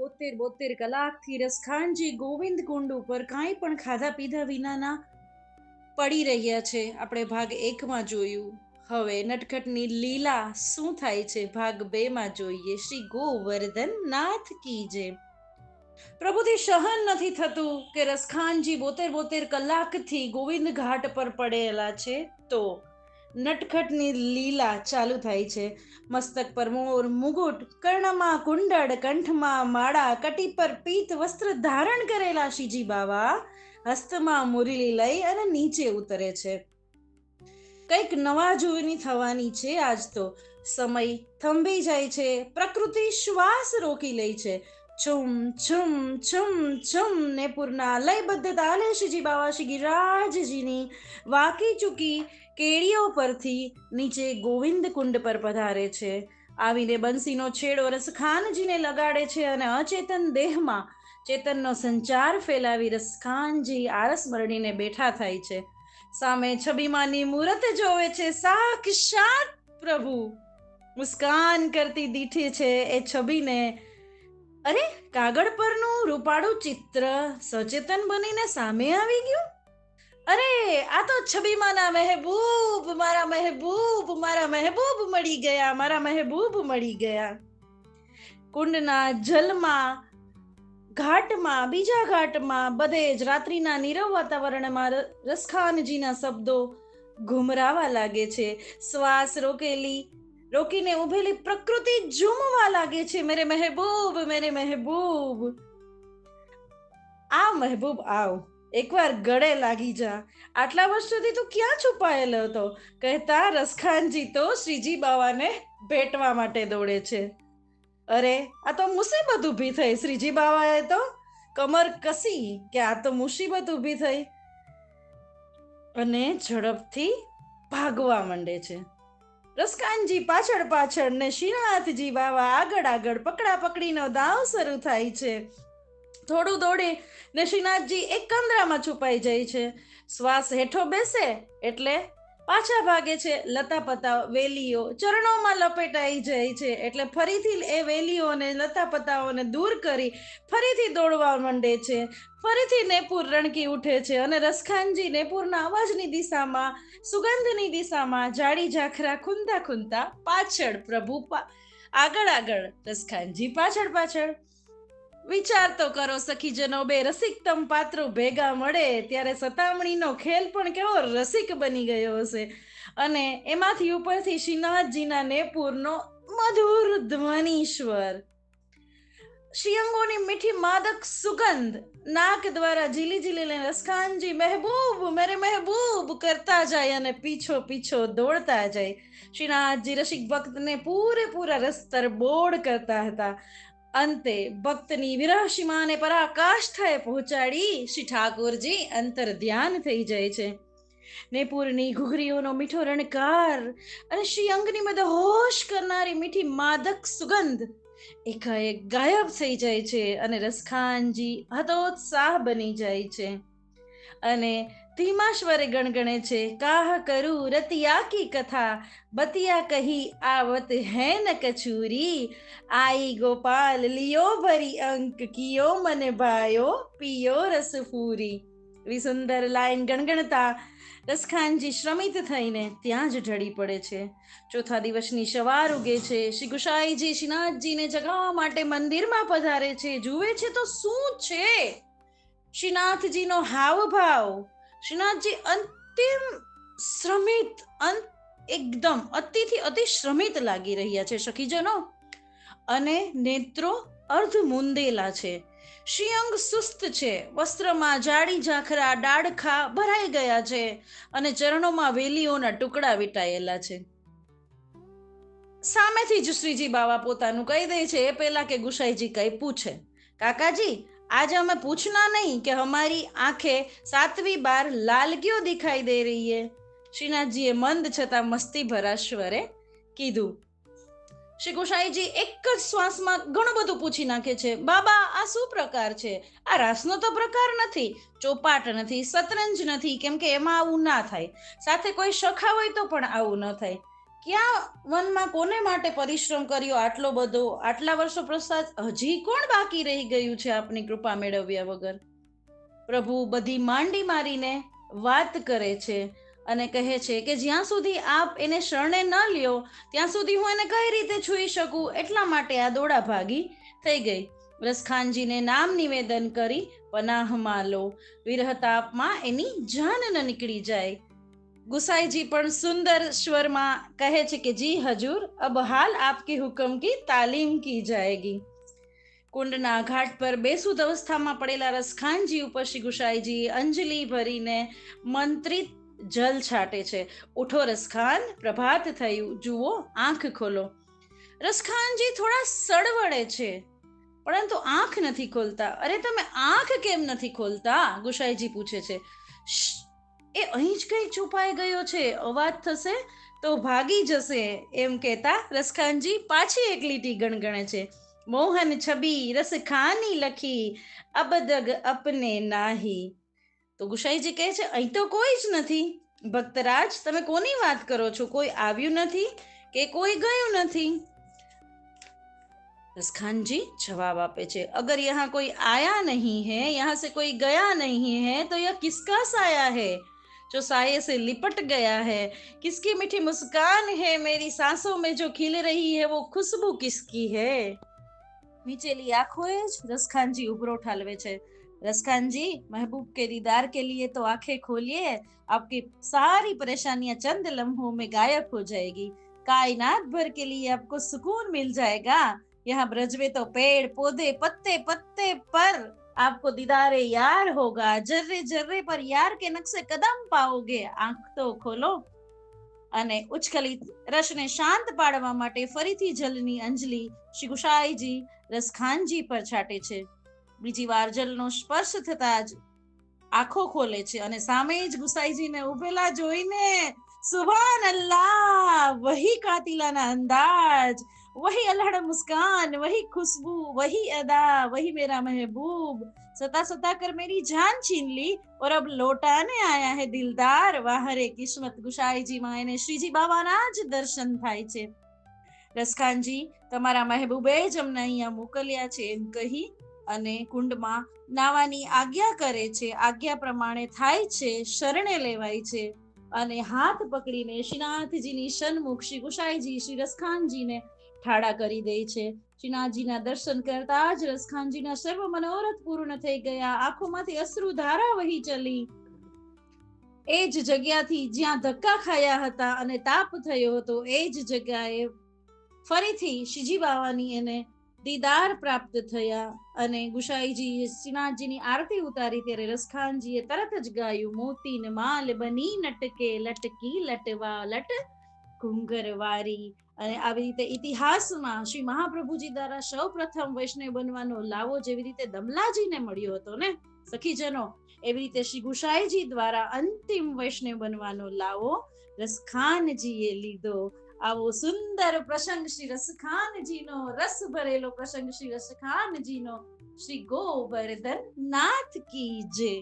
72 કલાકથી રસખાનજી ગોવિંદ કુંડ ઉપર કાંઈ પણ ખાધા પીધા વિનાના પડી રહ્યા છે. આપણે ભાગ 1માં જોયું. હવે નટખટની લીલા શું થાય છે ભાગ 2માં જોઈએ. શ્રી ગોવર્ધન નાથ કી જય. પ્રભુથી સહન નથી થતું કે રસખાનજી 72 કલાકથી ગોવિંદ ઘાટ પર પડેલા છે. તો નટખટની લીલા ચાલુ થાય છે. મસ્તક પર મોર મુગુટ, કર્ણમાં કુંડળ, કંઠમાં માળા, કટી પર પીત વસ્ત્ર ધારણ કરેલા શ્રીજી બાવા હસ્તમાં મુરલી લઈ અને નીચે ઉતરે છે. કંઈક નવા જૂની થવાની છે. આજ તો સમય થંભી જાય છે. પ્રકૃતિ શ્વાસ રોકી લે છે. છુમ છુમ છુમ છુમ ને પૂર્ણા લયબદ્ધ તાલે શ્રીજી બાવા શ્રી ગિરિરાજજીની વાકી ચૂકી કેડીઓ પરથી નીચે ગોવિંદ કુંડ પર પધારે છે. આવીને બંસીનો છેડો રસખાનજીને લગાડે છે અને અચેતન દેહમાં ચેતનનો સંચાર ફેલાવી રસખાનજી આળસ મરડીને બેઠા થાય છે. સામે છબીમાની મૂરત જોવે છે. સાક્ષાત પ્રભુ મુસ્કાન કરતી દીઠી છે એ છબીને. અરે, કાગળ પરનું રૂપાળું ચિત્ર સચેતન બનીને સામે આવી ગયું. અરે, આ તો છબીમાના મહેબૂબ, મારા મહેબૂબ, મારા મહેબૂબ મળી ગયા, મારા મહેબૂબ મળી ગયા. કુંડના જલમાં, ઘાટમાં, બીજા ઘાટમાં, બધે જ રાત્રિના નીરવ વાતાવરણમાં રસખાનજીના શબ્દો ઘુમરાવા લાગે છે. શ્વાસ રોકીને ઉભેલી પ્રકૃતિ ઝૂમવા લાગે છે. મેરે મહેબૂબ, મેરે મહેબૂબ, આવ મહેબૂબ આવ, એકવાર ગળે લાગી જા. આટલા વર્ષોથી તું ક્યાં છુપાયેલો હતો? કહેતા રસખાનજી તો શ્રીજી બાવાને ભેટવા માટે દોડે છે. અરે, આ તો મુસીબત ઊભી થઈ. શ્રીજી બાવાએ તો કમર કસી કે આ તો મુસીબત ઊભી થઈ અને ઝડપથી ભાગવા માંડે છે. રસખાનજી પાછળ પાછળ ને શ્રીનાથજી બાવા આગળ આગળ. પકડા પકડીનો દાવ શરૂ થાય છે. થોડું દોડે ને શ્રીનાથજી એક કંદરામાં છુપાઈ જાય છે. શ્વાસ હેઠો બેસે એટલે પાછા ભાગે છે. લતાપતા વેલીઓ ચરણોમાં લપેટાઈ જાય છે એટલે ફરીથી એ વેલીઓને લતાપતાઓને દૂર કરી ફરીથી દોડવા માંડે છે. ફરીથી નેપુર રણકી ઉઠે છે અને રસખાનજી નેપુરના અવાજની દિશામાં, સુગંધની દિશામાં જાડી ઝાખરા ખૂંદા ખૂંદા પાછળ, પ્રભુ આગળ આગળ, રસખાનજી પાછળ પાછળ. વિચાર તો કરો સખીજનો, બે રસિકતમ પાત્રો ભેગા મળે ત્યારે સતામણીનો ખેલ પણ કેવો રસિક બની ગયો હશે. અને એમાંથી ઉપરથી શ્રીનાથજીના નેપુરનો મધુર ધ્વનિશ્વર, શ્રીઅંગોની મીઠી માદક સુગંધ નાક દ્વારા ઝીલી ઝીલીને રસખાનજી મહેબૂબ, મેરે મહેબૂબ કરતા જાય અને પીછો પીછો દોડતા જાય. શ્રીનાથજી રસિક ભક્તને પૂરેપૂરા રસ્તર બોળ કરતા હતા. અંતે ભક્તની વિરહ સીમાને પરાકાષ્ઠાએ પહોંચાડી શ્રી ઠાકોરજી અંતર ધ્યાન થઈ જાય છે. નેપુરની ઘૂઘરીઓનો મીઠો રણકાર અને શ્રી અંગની મદહોશ કરનારી મીઠી માદક સુગંધ એકાએક ગાયબ થઈ જાય છે અને રસખાનજી હતોત્સાહ બની જાય છે અને ધીમા સ્વરે ગણગણે છે. કાહ કરું રતિયા કી કથા, બતિયા કહી આવત હૈ ન કછુરી, આઈ ગોપાલ લિયો ભરી અંક, કિયો મને ભાયો પિયો રસ પૂરી. એવી સુંદર લાઈન ગણગણતા રસખાનજી શ્રમિત થઈને ત્યાં જ ઢળી પડે છે. ચોથા દિવસની સવાર ઉગે છે. શ્રી ગુસાઈજી શ્રીનાથજીને જગાવવા માટે મંદિરમાં પધારે છે. જુએ છે તો શું છે શ્રીનાથજીનો હાવભાવ. શ્રીનાથજી અંતિમ શ્રમિત, એકદમ અતિથી અતિ શ્રમિત લાગી રહ્યા છે સખીજનો, અને નેત્રો અર્ધ મૂંદેલા છે. શ્રીઅંગ સુસ્ત છે. વસ્ત્રમાં જાડી ઝાખરા ડાળખા ભરાઈ ગયા છે અને ચરણોમાં વેલીઓના ટુકડા વીંટાયેલા છે. સામેથી જ શ્રીજી બાવા પોતાનું કહી દે છે એ પહેલા કે ગુસાઈજી કઈ પૂછે. કાકાજી, आज हमें पूछना नहीं कि हमारी आंखें 7वीं बार लाल क्यों दिखाई दे रही है. श्रीनाथजीए मंद छता मस्ती भरा स्वरे कीधुं. श्री गोसाईजी एक ज श्वासमां घणुं बधुं पूछी नाखे छे. बाबा, आ शुं प्रकार छे? आ रासनो तो प्रकार नथी, ચોપાટ નથી, શતરંજ નથી, કેમ કે એમાં આવું ના થાય. સાથે કોઈ સખા હોય તો પણ આવું ન થાય. ક્યાં વનમાં કોને માટે પરિશ્રમ કર્યો આટલો બધો, આટલા વર્ષો પશ્ચાત હજી કોણ બાકી રહી ગયું છે આપની કૃપા મેળવ્યા વગર? પ્રભુ બધી માંડી મારીને વાત કરે છે અને કહે છે કે જ્યાં સુધી આપ એને શરણે ન લ્યો ત્યાં સુધી હું એને કઈ રીતે છૂઈ શકું, એટલા માટે આ દોડા ભાગી થઈ ગઈ. રસખાનજીને નામ નિવેદન કરી પનાહમાં લો, વિરહતાપમાં એની જાન ન નીકળી જાય. गुसाई પણ સુંદર સ્વરમાં કહે છે કે જી હજૂર, અબ હાલ આપકે હુકમ કી તાલીમ કી જાएगी. કુંડના ઘાટ પર બેસુદ અવસ્થામાં પડેલા રસખાનજી ઉપર શ્રી ગુસાઈજી અંજલિ ભરીને મંત્રિત જલ છાટે છે. ઉઠો રસખાન, પ્રભાત થયું, જુઓ, આંખ ખોલો. રસખાનજી થોડા સળવળે છે, પરંતુ આંખ નથી ખોલતા. અરે તમે આંખ કેમ નથી ખોલતા? ગુસાઈજી પૂછે છે. એ અહીં જ કઈ છુપાઈ ગયો છે, અવાજ થશે તો ભાગી જશે, એમ કહેતા રસખાનજી પાછી એક લીટી ગણગણે છે. મોહન છબી રસ ખાની લખી, અબદગ અપને નાહી. તો ગુસાઈજી કહે છે અહીં તો કોઈ જ નથી. ભક્તરાજ, તમે કોની વાત કરો છો? કોઈ આવ્યું નથી કે કોઈ ગયું નથી? रसखान जी जवाब आपे छे, अगर यहाँ कोई आया नहीं है, यहाँ से कोई गया नहीं है, तो यह किसका साया है जो साये से लिपट गया है? किसकी मीठी मुस्कान है मेरी सांसों में जो खिल रही है, वो खुशबू किसकी है? नीचेली आंखों ज रसखान जी उभरो ठालवे छे. रसखान जी, महबूब के दीदार के लिए तो आंखें खोलिए, आपकी सारी परेशानियां चंद लम्हों में गायब हो जाएगी. कायनात भर के लिए आपको सुकून मिल जाएगा. यहाँ ब्रज में तो पेड़ पौधे पत्ते पत्ते पर आपको दीदारे यार होगा. जर्रे जर्रे पर यार के नक्शे कदम पाओगे. आंख तो खोलो. અને ઉચ્છકલિત રસને શાંત પાડવા માટે ફરીથી જલની અંજલિ શ્રી ગુસાઈજી રસખાનજી પર છાટે છે. બીજી વાર જલનો સ્પર્શ થતા જ આંખો ખોલે છે અને સામે જ ગુસાઈજીને ઉભેલા જોઈને સુભાન અલ્લાહ, વહી કાતિલાના અંદાજ, वही अल्हड़ मुस्कान, वही खुशबू, वही अदा, वही मेरा महबूब, सता सता कर मेरी जान छीन ली और अब लौटाने आया है दिलदार. वाहरे किस्मत. ગુસાઈજી માં એને શ્રીજી બાવાના જ દર્શન થાય છે. રસખાનજી, તમારા મહેબૂબે જ અમને અહીંયા મોકલ્યા છે એમ કહી અને કુંડમાં નાવાની આજ્ઞા કરે છે. આજ્ઞા પ્રમાણે થાય છે, શરણે લેવાય છે અને હાથ પકડીને શ્રીનાથજીની સન્મુખ શ્રી ગુસાઈજી શ્રી રસખાનજીને ઠાડા કરી દે છે. શ્રીનાથજીના દર્શન કરતા જ રસખાનજીના સર્વ મનોરથ પૂર્ણ થઈ ગયા. આંખોમાંથી અશ્રુ ધારા વહી ચલી. એ જ જગ્યાથી જ્યાં ધક્કા ખાયા હતા અને તાપ થયો હતો, એ જ જગ્યાએ ફરીથી શ્રીજી બાવાની એને દીદાર પ્રાપ્ત થયા અને ગુસાઈજી શ્રીનાથજીની આરતી ઉતારી ત્યારે રસખાનજીએ તરત જ ગાયું, મોતી ને માલ બની નટકે લટકી લટવા લટ ઘુંઘરવારી. અને આવી રીતે ઇતિહાસમાં શ્રી મહાપ્રભુજી દ્વારા સૌ પ્રથમ વૈષ્ણવ બનવાનો લાવો જેવી રીતે દમલાજીને મળ્યો હતો ને સખીજનો, એવી રીતે શ્રી ગુસાઈજી દ્વારા અંતિમ વૈષ્ણવ બનવાનો લાવો રસખાનજીએ લીધો. આવો સુંદર પ્રસંગ શ્રી રસખાનજીનો, રસ ભરેલો પ્રસંગ શ્રી રસખાનજીનો. શ્રી ગોવર્ધન નાથ કી જય.